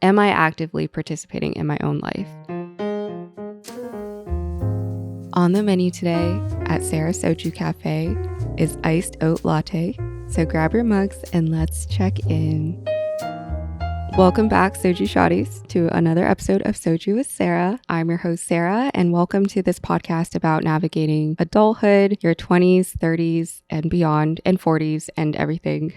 Am I actively participating in my own life? On the menu today at Sarah's Soju Cafe is iced oat latte. So grab your mugs and let's check in. Welcome back, Soju Shotties, to another episode of Soju with Sarah. I'm your host, Sarah, and welcome to this podcast about navigating adulthood, your 20s, 30s, and beyond, and 40s, and everything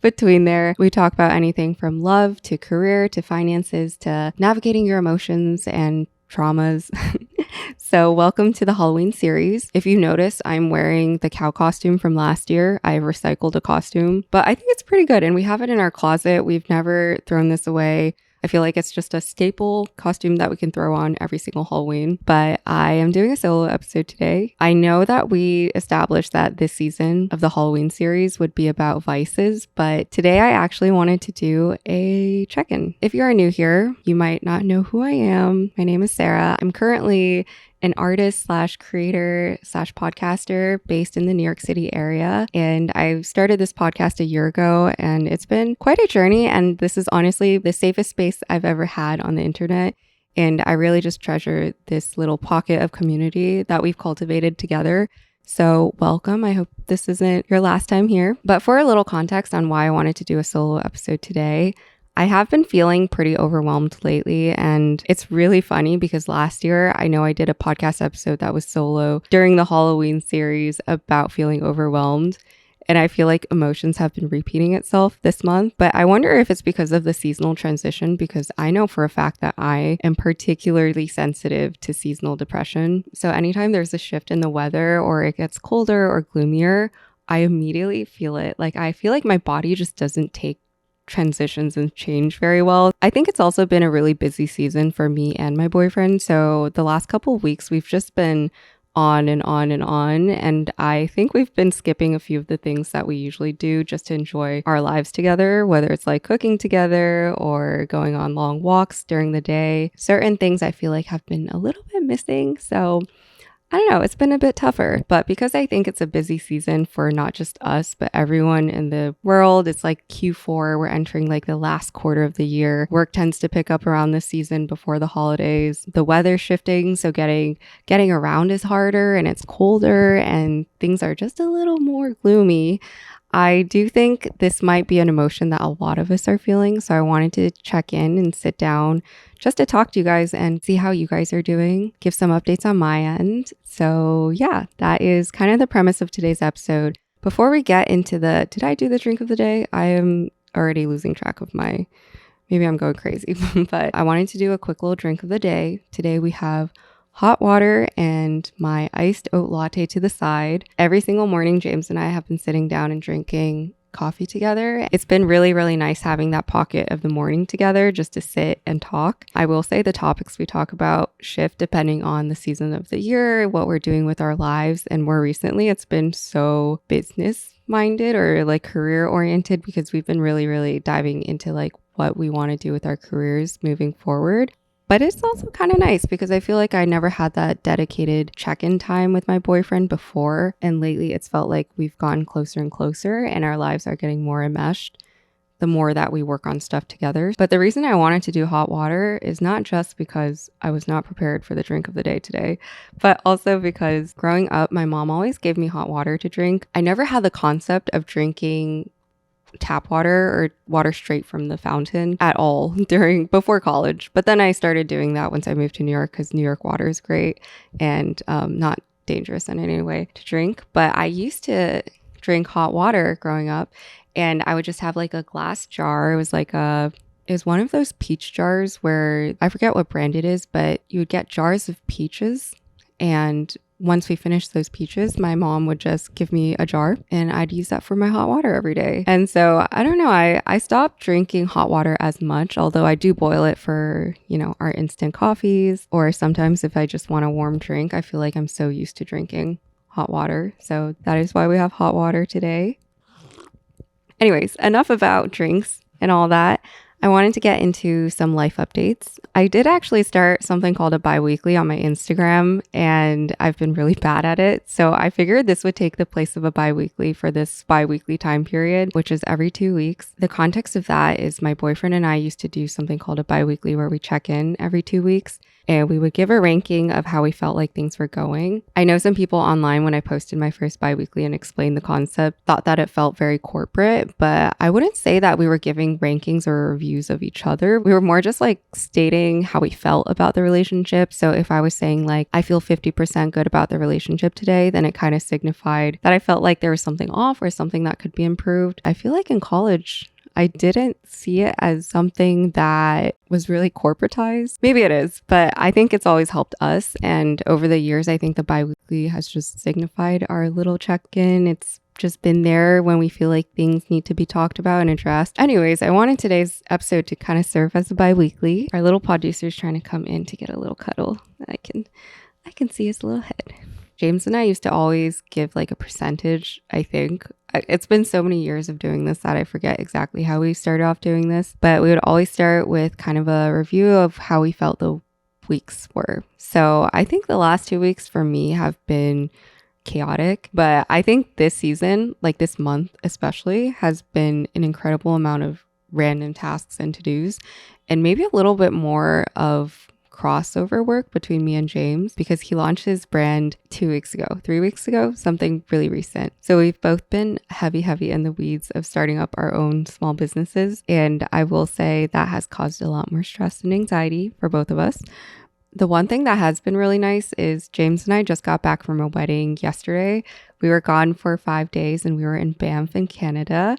between there. We talk about anything from love to career to finances to navigating your emotions and traumas. So welcome to the Halloween series. If you notice, I'm wearing the cow costume from last year. I recycled a costume, but I think it's pretty good and we have it in our closet. We've never thrown this away. I feel like it's just a staple costume that we can throw on every single Halloween, but I am doing a solo episode today. I know that we established that this season of the Halloween series would be about vices, but today I actually wanted to do a check-in. If you are new here, you might not know who I am. My name is Sarah. I'm currently an artist slash creator slash podcaster based in the New York City area. And I started this podcast a year ago and it's been quite a journey. And this is honestly the safest space I've ever had on the internet. And I really just treasure this little pocket of community that we've cultivated together. So welcome. I hope this isn't your last time here. But for a little context on why I wanted to do a solo episode today, I have been feeling pretty overwhelmed lately, and it's really funny because last year I know I did a podcast episode that was solo during the Halloween series about feeling overwhelmed, and I feel like emotions have been repeating itself this month, but I wonder if it's because of the seasonal transition because I know for a fact that I am particularly sensitive to seasonal depression. So anytime there's a shift in the weather or it gets colder or gloomier, I immediately feel it. Like I feel like my body just doesn't take transitions and change very well. I think it's also been a really busy season for me and my boyfriend. So the last couple of weeks, we've just been on and on and on. And I think we've been skipping a few of the things that we usually do just to enjoy our lives together, whether it's like cooking together or going on long walks during the day. Certain things I feel like have been a little bit missing. So I don't know, it's been a bit tougher, but because I think it's a busy season for not just us, but everyone in the world, it's like Q4, we're entering like the last quarter of the year. Work tends to pick up around this season before the holidays. The weather's shifting, so getting around is harder and it's colder and things are just a little more gloomy. I do think this might be an emotion that a lot of us are feeling. So I wanted to check in and sit down just to talk to you guys and see how you guys are doing, give some updates on my end. So yeah, that is kind of the premise of today's episode. Before we get into did I do the drink of the day? I am already losing track of maybe I'm going crazy, but I wanted to do a quick little drink of the day. Today we have hot water and my iced oat latte to the side. Every single morning, James and I have been sitting down and drinking coffee together. It's been really, really nice having that pocket of the morning together just to sit and talk. I will say the topics we talk about shift depending on the season of the year, what we're doing with our lives. And more recently, it's been so business minded or like career oriented because we've been really, really diving into like what we want to do with our careers moving forward. But it's also kind of nice because I feel like I never had that dedicated check-in time with my boyfriend before. And lately it's felt like we've gotten closer and closer and our lives are getting more enmeshed the more that we work on stuff together. But the reason I wanted to do hot water is not just because I was not prepared for the drink of the day today, but also because growing up, my mom always gave me hot water to drink. I never had the concept of drinking tap water or water straight from the fountain at all before college. But then I started doing that once I moved to New York because New York water is great and not dangerous in any way to drink. But I used to drink hot water growing up and I would just have like a glass jar. It was one of those peach jars where I forget what brand it is, but you would get jars of peaches. And once we finished those peaches, my mom would just give me a jar and I'd use that for my hot water every day. And so I don't know, I stopped drinking hot water as much, although I do boil it for, our instant coffees, or sometimes if I just want a warm drink, I feel like I'm so used to drinking hot water. So that is why we have hot water today. Anyways, enough about drinks and all that. I wanted to get into some life updates. I did actually start something called a biweekly on my Instagram, and I've been really bad at it. So I figured this would take the place of a biweekly for this biweekly time period, which is every 2 weeks. The context of that is my boyfriend and I used to do something called a biweekly where we check in every 2 weeks. And we would give a ranking of how we felt like things were going. I know some people online, when I posted my first biweekly and explained the concept, thought that it felt very corporate, but I wouldn't say that we were giving rankings or reviews of each other. We were more just like stating how we felt about the relationship. So if I was saying like, I feel 50% good about the relationship today, then it kind of signified that I felt like there was something off or something that could be improved. I feel like in college, I didn't see it as something that was really corporatized. Maybe it is, but I think it's always helped us. And over the years, I think the biweekly has just signified our little check-in. It's just been there when we feel like things need to be talked about and addressed. Anyways, I wanted today's episode to kind of serve as a biweekly. Our little pawducer is trying to come in to get a little cuddle. I can see his little head. James and I used to always give like a percentage, I think. It's been so many years of doing this that I forget exactly how we started off doing this, but we would always start with kind of a review of how we felt the weeks were. So I think the last 2 weeks for me have been chaotic, but I think this season, like this month especially, has been an incredible amount of random tasks and to-dos, and maybe a little bit more of crossover work between me and James because he launched his brand 3 weeks ago, something really recent. So we've both been heavy in the weeds of starting up our own small businesses. And I will say that has caused a lot more stress and anxiety for both of us. The one thing that has been really nice is James and I just got back from a wedding yesterday. We were gone for 5 days and we were in Banff in Canada.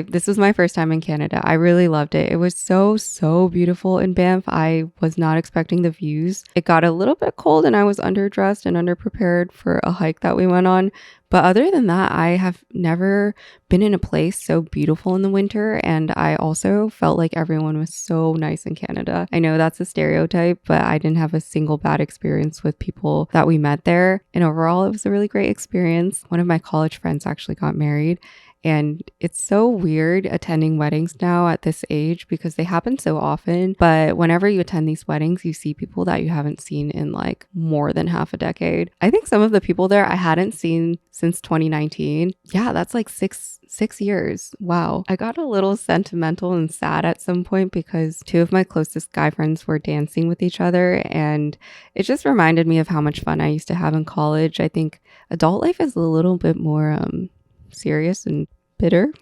This was my first time in Canada. I really loved it. It was so beautiful in Banff. I was not expecting the views. It got a little bit cold and I was underdressed and underprepared for a hike that we went on. But other than that, I have never been in a place so beautiful in the winter. And I also felt like everyone was so nice in Canada. I know that's a stereotype, but I didn't have a single bad experience with people that we met there. And overall, it was a really great experience. One of my college friends actually got married. And it's so weird attending weddings now at this age because they happen so often. But whenever you attend these weddings, you see people that you haven't seen in like more than half a decade. I think some of the people there I hadn't seen since 2019. Yeah, that's like six years. Wow. I got a little sentimental and sad at some point because 2 of my closest guy friends were dancing with each other. And it just reminded me of how much fun I used to have in college. I think adult life is a little bit more serious and bitter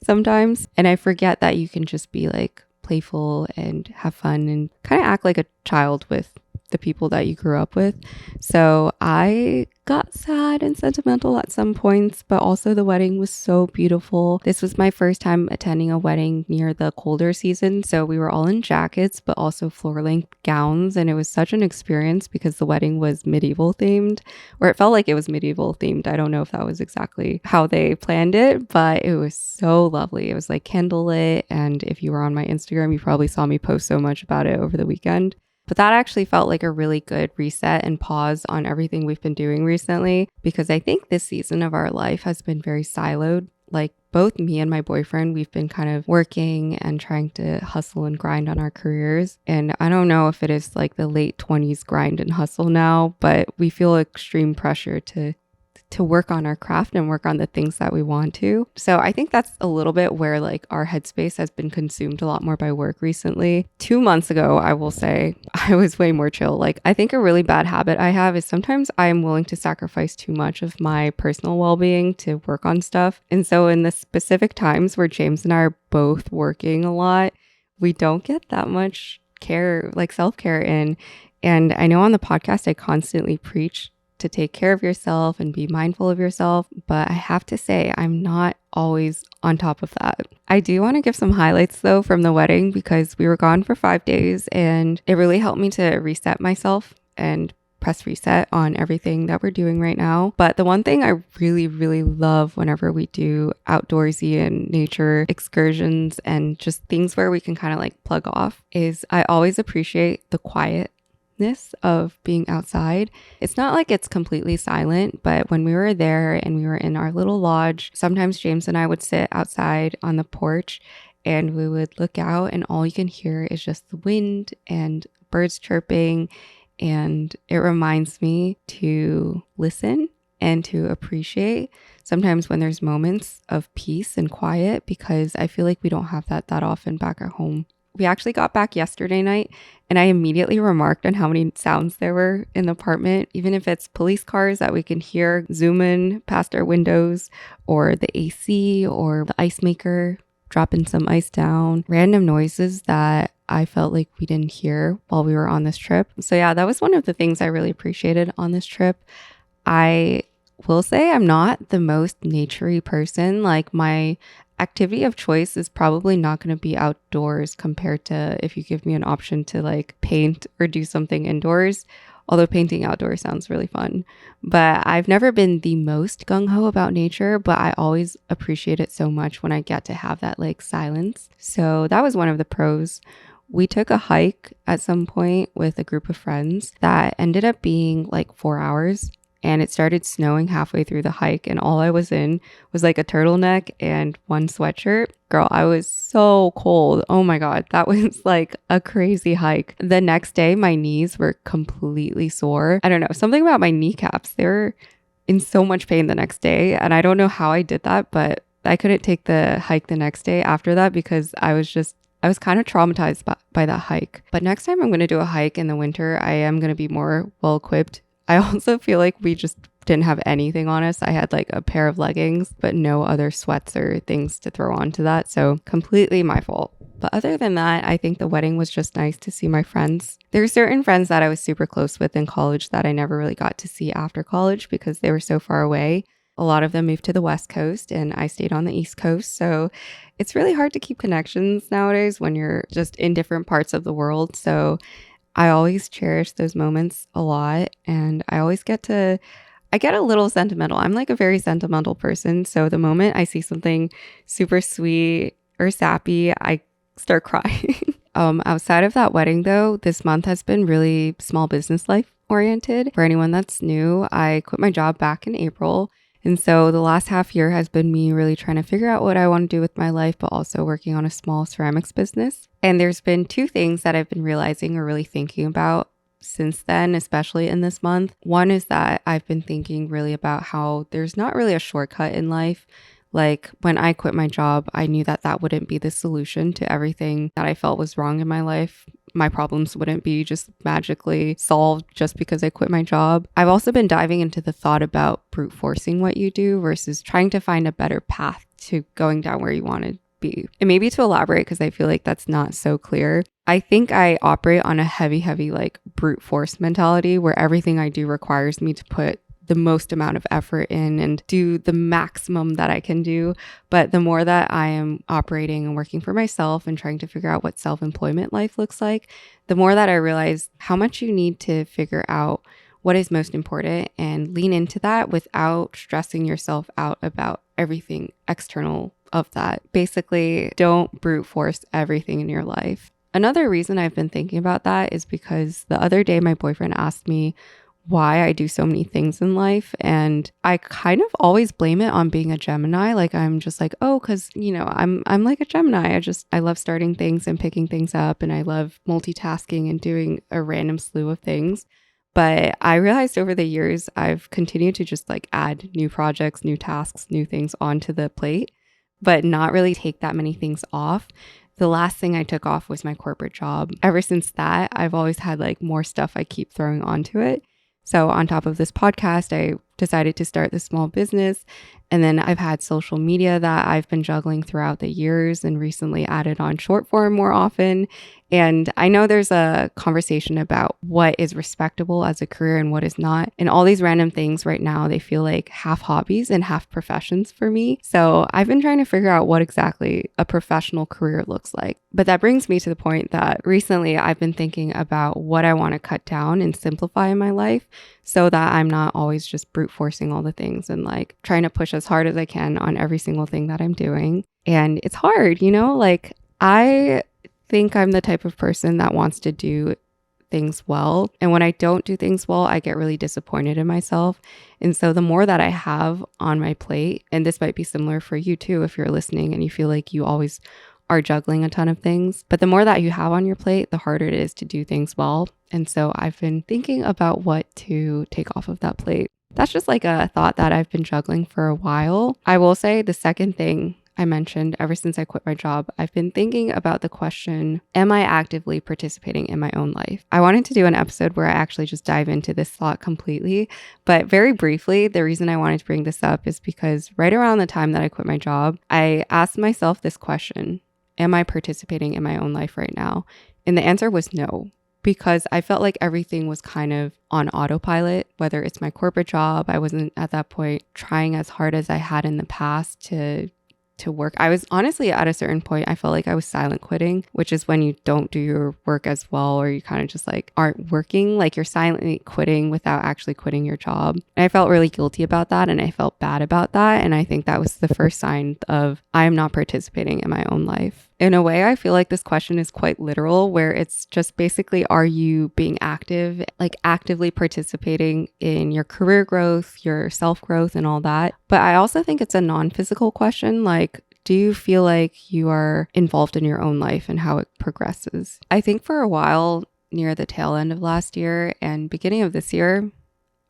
sometimes. And I forget that you can just be like playful and have fun and kind of act like a child with the people that you grew up with. So I got sad and sentimental at some points, but also the wedding was so beautiful. This was my first time attending a wedding near the colder season. So we were all in jackets, but also floor length gowns. And it was such an experience because the wedding was medieval themed, or it felt like it was medieval themed. I don't know if that was exactly how they planned it, but it was so lovely. It was like candlelit. And if you were on my Instagram, you probably saw me post so much about it over the weekend. But that actually felt like a really good reset and pause on everything we've been doing recently, because I think this season of our life has been very siloed. Like both me and my boyfriend, we've been kind of working and trying to hustle and grind on our careers. And I don't know if it is like the late 20s grind and hustle now, but we feel extreme pressure to work on our craft and work on the things that we want to. So I think that's a little bit where like our headspace has been consumed a lot more by work recently. 2 months ago, I will say I was way more chill. Like I think a really bad habit I have is sometimes I'm willing to sacrifice too much of my personal well-being to work on stuff. And so in the specific times where James and I are both working a lot, we don't get that much care, like self-care in. And I know on the podcast, I constantly preach to take care of yourself and be mindful of yourself. But I have to say, I'm not always on top of that. I do want to give some highlights though from the wedding because we were gone for 5 days and it really helped me to reset myself and press reset on everything that we're doing right now. But the one thing I really love whenever we do outdoorsy and nature excursions and just things where we can kind of like plug off is I always appreciate the quiet of being outside. It's not like it's completely silent, but when we were there and we were in our little lodge, sometimes James and I would sit outside on the porch and we would look out and all you can hear is just the wind and birds chirping. And it reminds me to listen and to appreciate sometimes when there's moments of peace and quiet, because I feel like we don't have that often back at home. We actually got back yesterday night and I immediately remarked on how many sounds there were in the apartment, even if it's police cars that we can hear zooming past our windows, or the AC, or the ice maker dropping some ice down, random noises that I felt like we didn't hear while we were on this trip. So yeah, that was one of the things I really appreciated on this trip. I will say I'm not the most naturey person. Like, my activity of choice is probably not going to be outdoors compared to if you give me an option to like paint or do something indoors. Although painting outdoors sounds really fun. But I've never been the most gung-ho about nature, but I always appreciate it so much when I get to have that like silence. So that was one of the pros. We took a hike at some point with a group of friends that ended up being like 4 hours. And it started snowing halfway through the hike, and all I was in was like a turtleneck and one sweatshirt. Girl, I was so cold. Oh my God, that was like a crazy hike. The next day, my knees were completely sore. I don't know, something about my kneecaps. They were in so much pain the next day. And I don't know how I did that, but I couldn't take the hike the next day after that because I was kind of traumatized by that hike. But next time I'm going to do a hike in the winter, I am going to be more well equipped. I also feel like we just didn't have anything on us. I had like a pair of leggings, but no other sweats or things to throw onto that. So completely my fault. But other than that, I think the wedding was just nice to see my friends. There are certain friends that I was super close with in college that I never really got to see after college because they were so far away. A lot of them moved to the West Coast and I stayed on the East Coast. So it's really hard to keep connections nowadays when you're just in different parts of the world. So I always cherish those moments a lot, and I get a little sentimental. I'm like a very sentimental person. So the moment I see something super sweet or sappy, I start crying. Outside of that wedding though, this month has been really small business life oriented. For anyone that's new, I quit my job back in April. And so the last half year has been me really trying to figure out what I want to do with my life, but also working on a small ceramics business. And there's been two things that I've been realizing or really thinking about since then, especially in this month. One is that I've been thinking really about how there's not really a shortcut in life. Like when I quit my job, I knew that that wouldn't be the solution to everything that I felt was wrong in my life. My problems wouldn't be just magically solved just because I quit my job. I've also been diving into the thought about brute forcing what you do versus trying to find a better path to going down where you want to be. And maybe to elaborate, because I feel like that's not so clear. I think I operate on a heavy like brute force mentality where everything I do requires me to put the most amount of effort in and do the maximum that I can do. But the more that I am operating and working for myself and trying to figure out what self-employment life looks like, the more that I realize how much you need to figure out what is most important and lean into that without stressing yourself out about everything external of that. Basically, don't brute force everything in your life. Another reason I've been thinking about that is because the other day my boyfriend asked me why I do so many things in life. And I kind of always blame it on being a Gemini. Like I'm just like, oh, because, I'm like a Gemini. I love starting things and picking things up. And I love multitasking and doing a random slew of things. But I realized over the years, I've continued to just like add new projects, new tasks, new things onto the plate, but not really take that many things off. The last thing I took off was my corporate job. Ever since that, I've always had like more stuff I keep throwing onto it. So on top of this podcast, I decided to start this small business. And then I've had social media that I've been juggling throughout the years and recently added on short form more often. And I know there's a conversation about what is respectable as a career and what is not. And all these random things right now, they feel like half hobbies and half professions for me. So I've been trying to figure out what exactly a professional career looks like. But that brings me to the point that recently I've been thinking about what I want to cut down and simplify in my life so that I'm not always just brute forcing all the things and like trying to push as hard as I can on every single thing that I'm doing. And it's hard, like I think I'm the type of person that wants to do things well. And when I don't do things well, I get really disappointed in myself. And so the more that I have on my plate, and this might be similar for you too, if you're listening and you feel like you always are juggling a ton of things. But the more that you have on your plate, the harder it is to do things well. And so I've been thinking about what to take off of that plate. That's just like a thought that I've been juggling for a while. I will say the second thing I mentioned, ever since I quit my job, I've been thinking about the question, am I actively participating in my own life? I wanted to do an episode where I actually just dive into this thought completely. But very briefly, the reason I wanted to bring this up is because right around the time that I quit my job, I asked myself this question, am I participating in my own life right now? And the answer was no, because I felt like everything was kind of on autopilot, whether it's my corporate job. I wasn't at that point trying as hard as I had in the past to work. I was honestly at a certain point, I felt like I was silent quitting, which is when you don't do your work as well, or you kind of just like aren't working, like you're silently quitting without actually quitting your job. And I felt really guilty about that, and I felt bad about that. And I think that was the first sign of I am not participating in my own life. In a way, I feel like this question is quite literal, where it's just basically, are you being active, like actively participating in your career growth, your self-growth and all that? But I also think it's a non-physical question, like, do you feel like you are involved in your own life and how it progresses? I think for a while, near the tail end of last year and beginning of this year,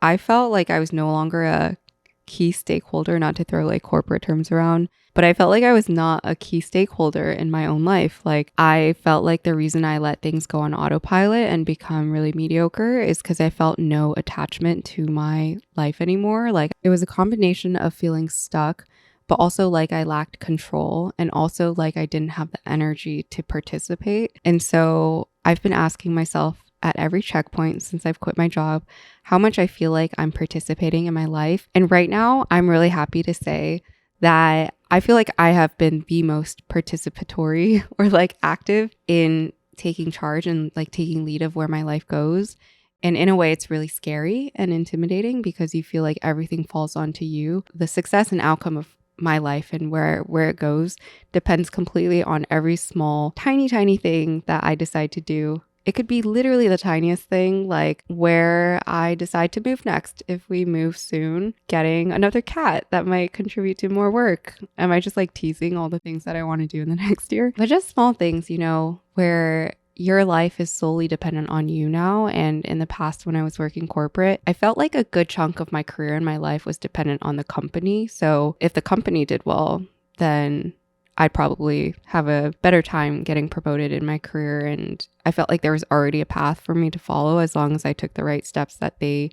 I felt like I was no longer a key stakeholder, not to throw like corporate terms around, but I felt like I was not a key stakeholder in my own life. Like I felt like the reason I let things go on autopilot and become really mediocre is because I felt no attachment to my life anymore. Like it was a combination of feeling stuck, but also like I lacked control, and also like I didn't have the energy to participate. And so I've been asking myself at every checkpoint since I've quit my job, how much I feel like I'm participating in my life. And right now, I'm really happy to say that I feel like I have been the most participatory or like active in taking charge and like taking lead of where my life goes. And in a way, it's really scary and intimidating because you feel like everything falls onto you. The success and outcome of my life and where it goes depends completely on every small, tiny thing that I decide to do. It could be literally the tiniest thing, like where I decide to move next. If we move soon, getting another cat that might contribute to more work. Am I just like teasing all the things that I want to do in the next year? But just small things, you know, where your life is solely dependent on you now. And in the past, when I was working corporate, I felt like a good chunk of my career and my life was dependent on the company. So if the company did well, then I'd probably have a better time getting promoted in my career. And I felt like there was already a path for me to follow as long as I took the right steps that they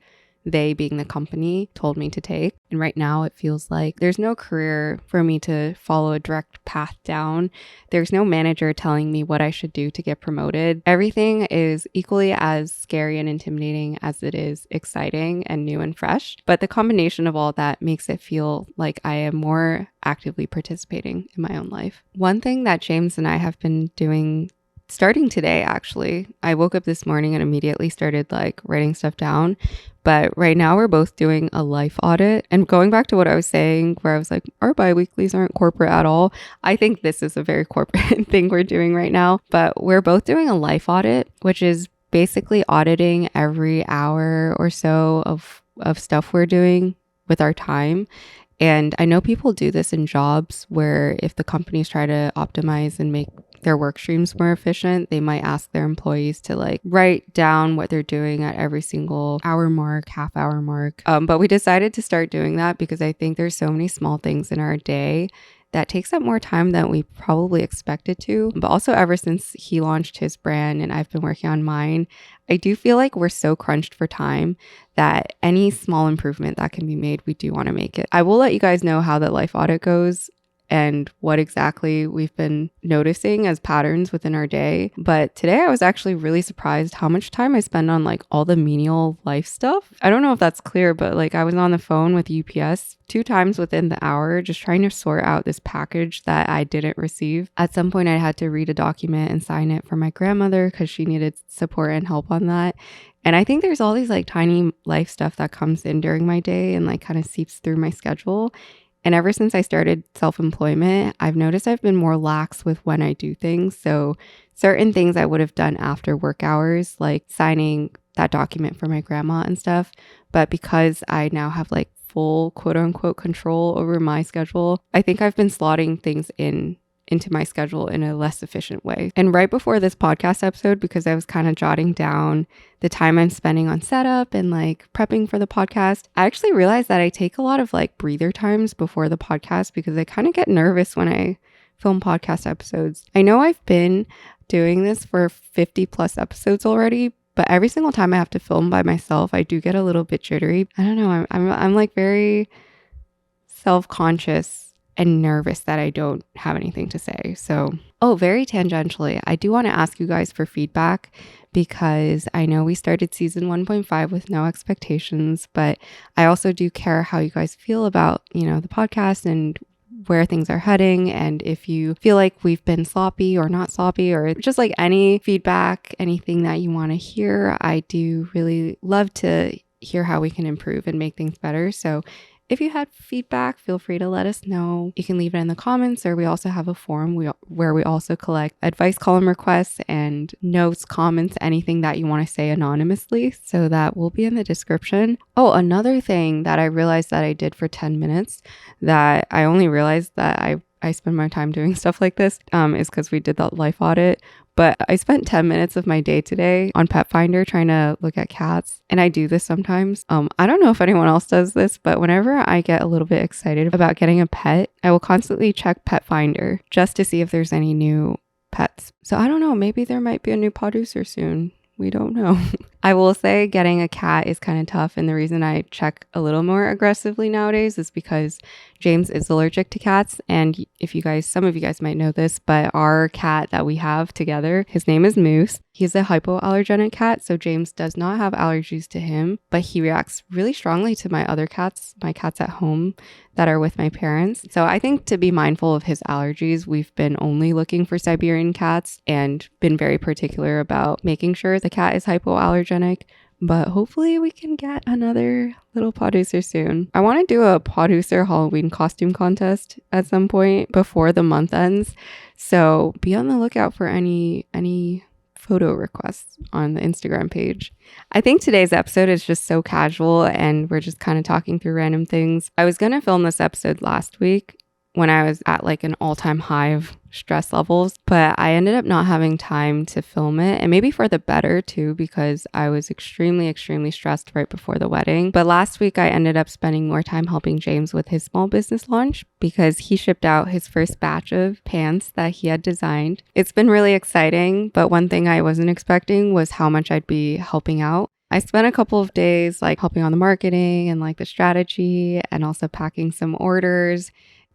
being the company told me to take. And right now it feels like there's no career for me to follow a direct path down. There's no manager telling me what I should do to get promoted. Everything is equally as scary and intimidating as it is exciting and new and fresh. But the combination of all that makes it feel like I am more actively participating in my own life. One thing that James and I have been doing starting today, actually, I woke up this morning and immediately started like writing stuff down. But right now we're both doing a life audit. And going back to what I was saying, where I was like, our biweeklies aren't corporate at all. I think this is a very corporate thing we're doing right now. But we're both doing a life audit, which is basically auditing every hour or so of stuff we're doing with our time. And I know people do this in jobs where if the companies try to optimize and make their work streams more efficient, they might ask their employees to like write down what they're doing at every single hour mark, half hour mark. But we decided to start doing that because I think there's so many small things in our day that takes up more time than we probably expected to. But also ever since he launched his brand and I've been working on mine, I do feel like we're so crunched for time that any small improvement that can be made, we do want to make it. I will let you guys know how the life audit goes and what exactly we've been noticing as patterns within our day. But today I was actually really surprised how much time I spend on like all the menial life stuff. I don't know if that's clear, but like I was on the phone with UPS 2 times within the hour just trying to sort out this package that I didn't receive. At some point I had to read a document and sign it for my grandmother because she needed support and help on that. And I think there's all these like tiny life stuff that comes in during my day and like kind of seeps through my schedule. And ever since I started self-employment, I've noticed I've been more lax with when I do things. So certain things I would have done after work hours, like signing that document for my grandma and stuff. But because I now have like full quote unquote control over my schedule, I think I've been slotting things in into my schedule in a less efficient way. And right before this podcast episode, because I was kind of jotting down the time I'm spending on setup and like prepping for the podcast, I actually realized that I take a lot of like breather times before the podcast because I kind of get nervous when I film podcast episodes. I know I've been doing this for 50 plus episodes already, but every single time I have to film by myself, I do get a little bit jittery. I don't know. I'm like very self-conscious and nervous that I don't have anything to say. So, very tangentially, I do want to ask you guys for feedback because I know we started season 1.5 with no expectations, but I also do care how you guys feel about, the podcast and where things are heading. And if you feel like we've been sloppy or not sloppy, or just like any feedback, anything that you want to hear, I do really love to hear how we can improve and make things better. So if you had feedback, feel free to let us know. You can leave it in the comments, or we also have a forum where we also collect advice column requests and notes, comments, anything that you want to say anonymously. So that will be in the description. Another thing that I realized that I did for 10 minutes that I only realized that I spend my time doing stuff like this is because we did that life audit. But I spent 10 minutes of my day today on Pet Finder trying to look at cats. And I do this sometimes. I don't know if anyone else does this, but whenever I get a little bit excited about getting a pet, I will constantly check Pet Finder just to see if there's any new pets. So I don't know, maybe there might be a new pawducer soon. We don't know. I will say getting a cat is kind of tough. And the reason I check a little more aggressively nowadays is because James is allergic to cats. And some of you guys might know this, but our cat that we have together, his name is Moose. He's a hypoallergenic cat. So James does not have allergies to him, but he reacts really strongly to my other cats, my cats at home that are with my parents. So I think to be mindful of his allergies, we've been only looking for Siberian cats and been very particular about making sure the cat is hypoallergenic. But hopefully we can get another little pawducer soon. I want to do a pawducer Halloween costume contest at some point before the month ends. So be on the lookout for any photo requests on the Instagram page. I think today's episode is just so casual and we're just kind of talking through random things. I was going to film this episode last week when I was at like an all-time high of stress levels, but I ended up not having time to film it, and maybe for the better too, because I was extremely stressed right before the wedding. But last week I ended up spending more time helping James with his small business launch because he shipped out his first batch of pants that he had designed. It's been really exciting, but one thing I wasn't expecting was how much I'd be helping out. I spent a couple of days like helping on the marketing and like the strategy and also packing some orders.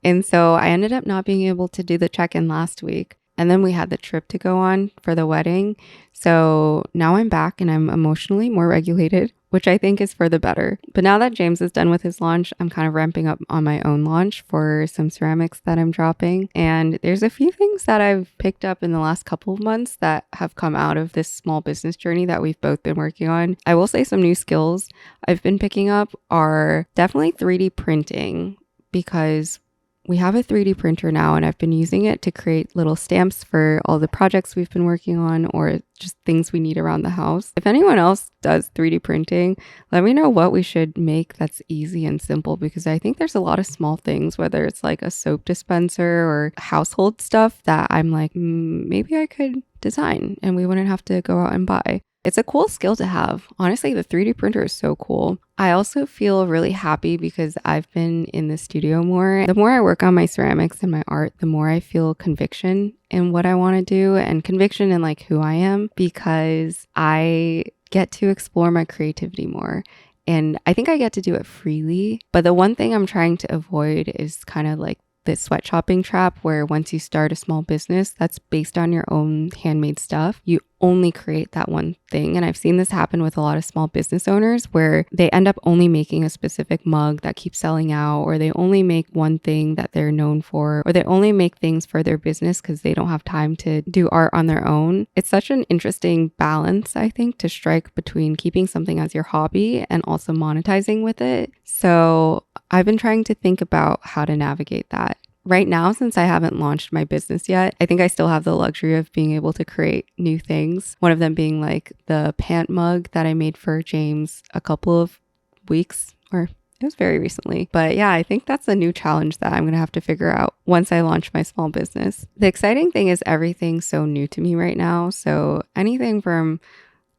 And so I ended up not being able to do the check-in last week. And then we had the trip to go on for the wedding. So now I'm back and I'm emotionally more regulated, which I think is for the better. But now that James is done with his launch, I'm kind of ramping up on my own launch for some ceramics that I'm dropping. And there's a few things that I've picked up in the last couple of months that have come out of this small business journey that we've both been working on. I will say some new skills I've been picking up are definitely 3D printing, because we have a 3D printer now and I've been using it to create little stamps for all the projects we've been working on or just things we need around the house. If anyone else does 3D printing, let me know what we should make that's easy and simple, because I think there's a lot of small things, whether it's like a soap dispenser or household stuff that I'm like, maybe I could design and we wouldn't have to go out and buy. It's a cool skill to have. Honestly, the 3D printer is so cool. I also feel really happy because I've been in the studio more. The more I work on my ceramics and my art, the more I feel conviction in what I want to do and conviction in like who I am, because I get to explore my creativity more. And I think I get to do it freely. But the one thing I'm trying to avoid is kind of like the sweatshopping trap, where once you start a small business that's based on your own handmade stuff, you only create that one thing. And I've seen this happen with a lot of small business owners where they end up only making a specific mug that keeps selling out, or they only make one thing that they're known for, or they only make things for their business because they don't have time to do art on their own. It's such an interesting balance, I think, to strike between keeping something as your hobby and also monetizing with it. So I've been trying to think about how to navigate that. Right now, since I haven't launched my business yet, I think I still have the luxury of being able to create new things. One of them being like the pant mug that I made for James a couple of weeks, or It was very recently. But yeah, I think that's a new challenge that I'm going to have to figure out once I launch my small business. The exciting thing is everything's so new to me right now. So anything from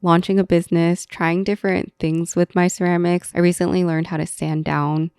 launching a business, trying different things with my ceramics. I recently learned how to sand down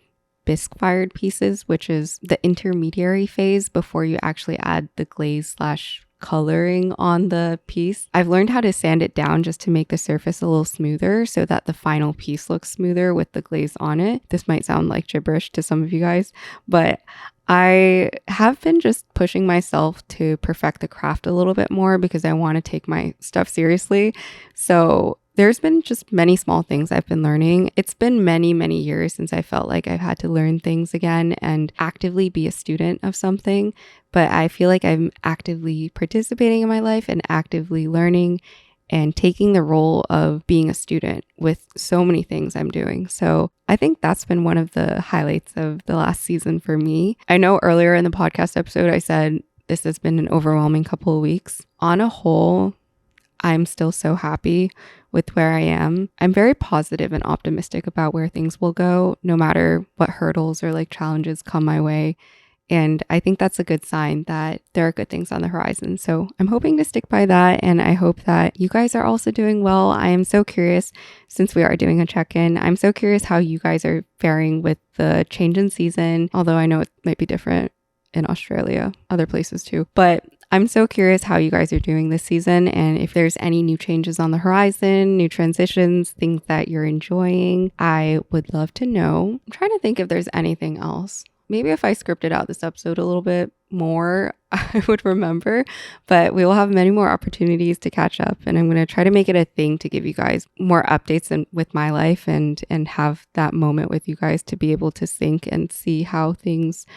bisque fired pieces, which is the intermediary phase before you actually add the glaze / coloring on the piece. I've learned how to sand it down just to make the surface a little smoother so that the final piece looks smoother with the glaze on it. This might sound like gibberish to some of you guys, but I have been just pushing myself to perfect the craft a little bit more because I want to take my stuff seriously. So there's been just many small things I've been learning. It's been many, many years since I felt like I've had to learn things again and actively be a student of something. But I feel like I'm actively participating in my life and actively learning and taking the role of being a student with so many things I'm doing. So I think that's been one of the highlights of the last season for me. I know earlier in the podcast episode, I said this has been an overwhelming couple of weeks. On a whole, I'm still so happy with where I am. I'm very positive and optimistic about where things will go, no matter what hurdles or like challenges come my way. And I think that's a good sign that there are good things on the horizon. So I'm hoping to stick by that. And I hope that you guys are also doing well. I am so curious, since we are doing a check-in, I'm so curious how you guys are faring with the change in season. Although I know it might be different in Australia, other places too. But I'm so curious how you guys are doing this season and if there's any new changes on the horizon, new transitions, things that you're enjoying. I would love to know. I'm trying to think if there's anything else. Maybe if I scripted out this episode a little bit more, I would remember, but we will have many more opportunities to catch up. And I'm going to try to make it a thing to give you guys more updates with my life and have that moment with you guys to be able to sync and see how things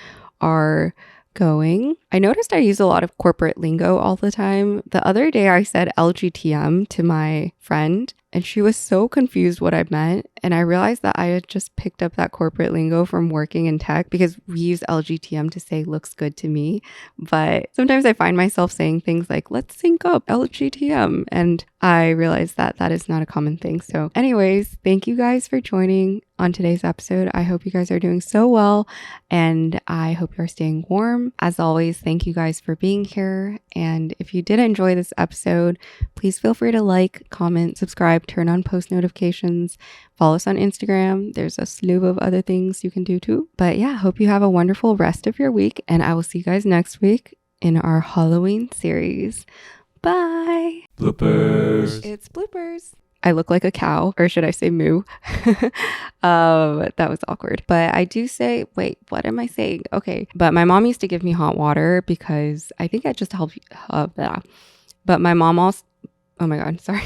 are going. I noticed I use a lot of corporate lingo all the time. The other day I said LGTM to my friend and she was so confused what I meant. And I realized that I had just picked up that corporate lingo from working in tech because we use LGTM to say looks good to me. But sometimes I find myself saying things like, let's sync up LGTM. And I realized that that is not a common thing. So anyways, thank you guys for joining on today's episode. I hope you guys are doing so well and I hope you're staying warm. As always, thank you guys for being here. And if you did enjoy this episode, please feel free to like, comment, subscribe, turn on post notifications, follow us on Instagram. There's a slew of other things you can do too. But yeah, hope you have a wonderful rest of your week and I will see you guys next week in our Halloween series. Bye. Bloopers. It's bloopers. I look like a cow, or should I say moo? That was awkward. But I do say, wait, what am I saying? Okay. But my mom used to give me hot water because I think it just helped. But my mom also, oh my God, sorry.